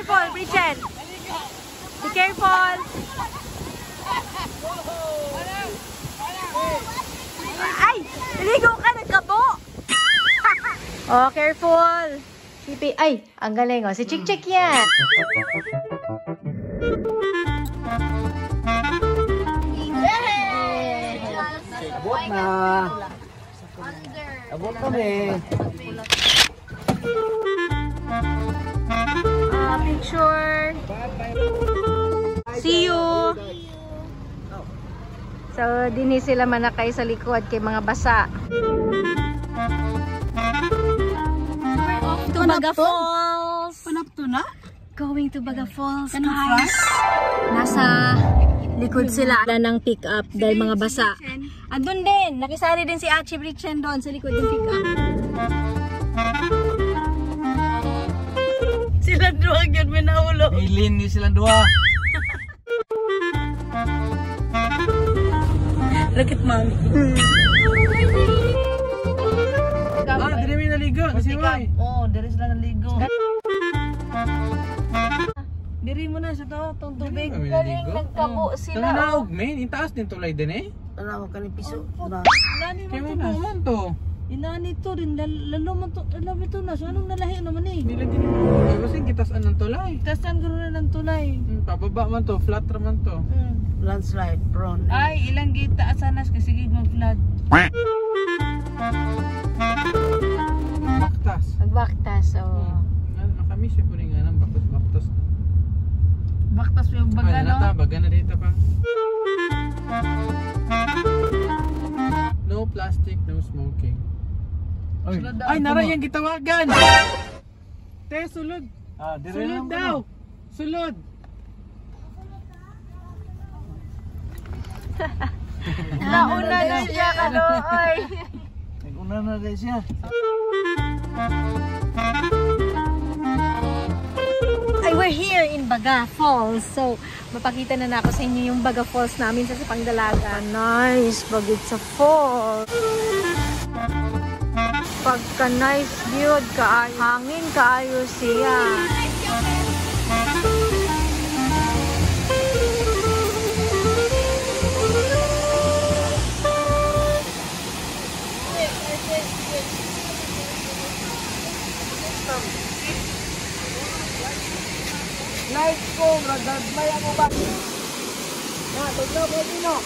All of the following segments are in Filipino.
careful, Bridget. Be careful. Ay! Naligo ka, nagkabo! Oh, careful. Pipi. Ay, ang galing oh. Si Chick-Chick yan. Abot na. Abot kami. Picture. See you. So, dini sila manakay sa likod kay mga basa. To Baga Falls. Panapto na? Going to Baga Falls, guys. Nasa likod sila ng pick up dahil mga basa. Andun din, nakisali din si Achi Brichen doon sa likod ng pick up. Silang duwa yun, may naulo. Ilin ni silang dua. Rakit mami. Dili may naligo. Kasi why? Oo, diri sila naligo. Diri mo na sa tong tubig. Galing nagkabo sila. Tanaog, men. Itaas din tulay din eh. Ano ka ni piso? Kaya mo po man to. Inani to rin, lalo man to, lalo ito na. So anong nalahi naman eh? Nilagyan mo. Kasi kitasan ng tulay. Kasan gano'n na ng tulay. Pababa man to, flat naman to. Landslide prone. Ay, ilang gita asanas kasi gig mag-flood. Baktas. Magbaktas, oh. Nakamiss yung puning nga ng baktas. Baktas mo yung baga, no? Baga na dito pa. No plastic, no smoking. Ay, nara yung gitawagan! Te, sulod! Sulod daw! Sulod! Nauna na siya, kaloy! Nag-una na rin siya. Ay, we're here in Baga Falls. So, mapakita na ako sa inyo yung Baga Falls namin sa Sipangdalaga. Nice! Bagit sa falls. Pagka nice view, hangin kaayo siya. Light ko, nagdagmaya mo ba? Na, tugnaw mo dino.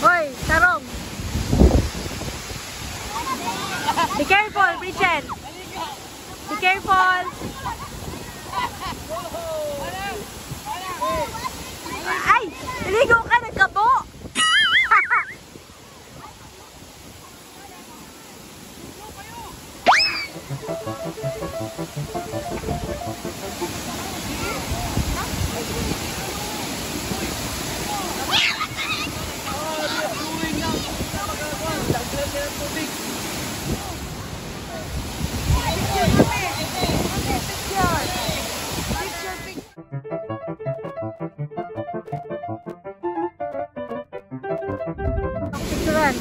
Hoy, Tarong! Be careful, Bridget! Be careful! Ay! Naligo ka, nagkabo! Picturean.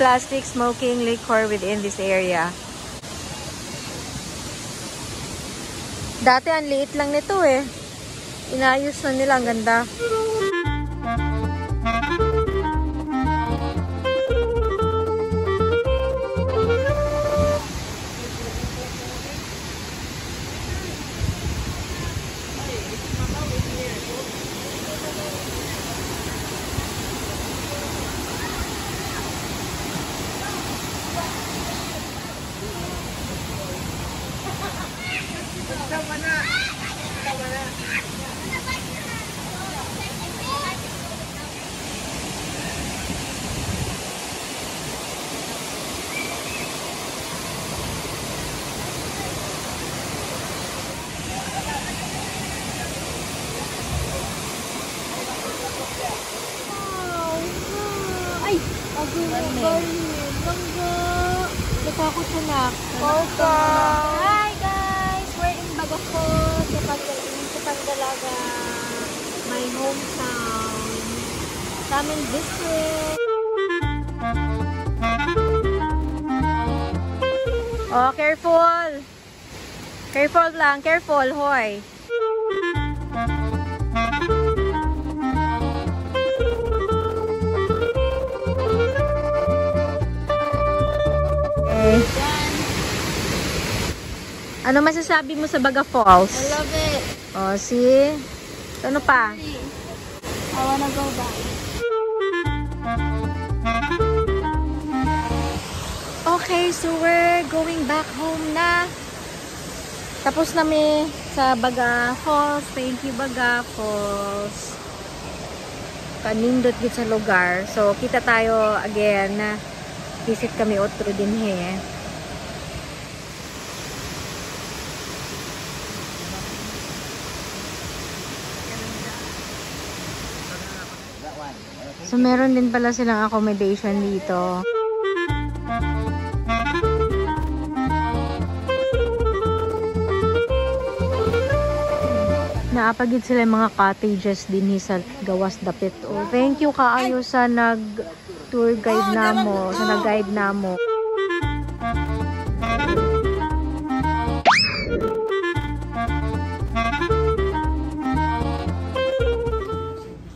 plastic smoking liquor within this area. Dati ang liit lang nito eh. Inayos na nila, ang ganda. Natakot siya na. Hi guys! We're in Bagafor, Kapangdalaga, my hometown. Tamin district. Oh, careful! Careful lang, careful, hoy! Ano masasabi mo sa Baga Falls? I love it. Oh, see? Ano pa? I wanna go back. Okay, so we're going back home na. Tapos nami sa Baga Falls. Thank you, Baga Falls. Kanindot gid sa lugar. So, kita tayo again na visit kami otro din he. So, meron din pala silang accommodation dito. Naapagid sila mga cottages din sa gawas dapit. Oh, thank you kaayo sa nag-tour guide namo, sa nag-guide namo.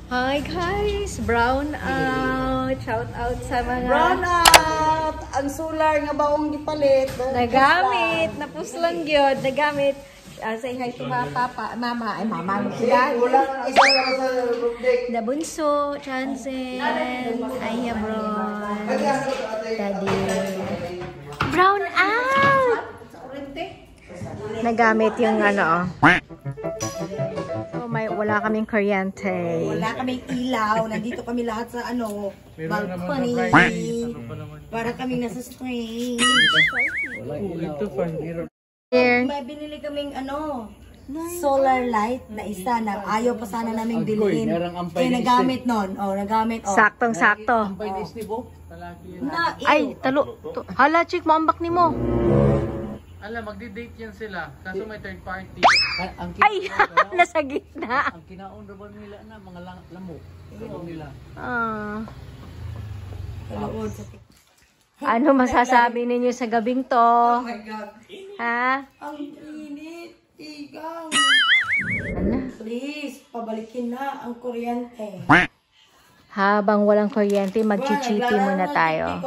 Hi guys! Brown out! Shout out sa mga... Brown out! Ang solar nga baong gipalit. Nagamit! Napuslang yun! Nagamit! Say hi to mga papa, mama, ay mama, dad. The bunso, Chansen, ay Hebron, daddy. Brown out! Nagamit yung ano, so wala kaming kuryente. Wala kaming ilaw. Nandito kami lahat sa ano, balcony. Para kaming nasa spring. May binili kaming ano, solar light na isa na ayaw pa sana naming bilhin. Kaya nagamit nun. Oh, nagamit. Oh. Saktong-sakto. Ay, talo. Hala, chick, maambak ni mo. Alam, magdi-date yan sila. Kaso may third party. Ay, nasa gitna. Ang kinaon ba nila na mga lamok. Nila. Ano masasabi ninyo sa gabing to? Oh my God. Ha? Ang init, tigang. Ano? Please, pabalikin na ang kuryente. Habang walang kuryente, mag-chichipi muna tayo.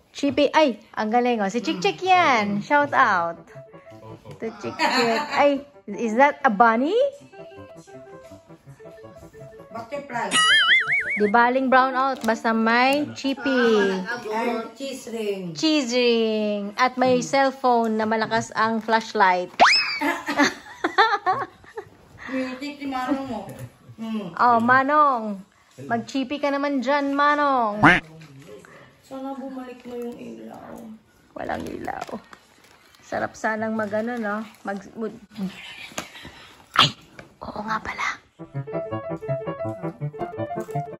Chipi, ay, ang galing oh. Si Chick Chick yan. Shout out. To Chick Chick. Ay, is that a bunny? Butterfly. Di baling brown out, basta may chippy. And cheese ring. Cheese ring. At may cellphone na malakas ang flashlight. Music ni Manong mo. Oh, Manong. Mag-chippy ka naman dyan, Manong. Sana bumalik mo yung ilaw. Walang ilaw. Sarap sanang mag-ano, no? Ay, oo nga pala.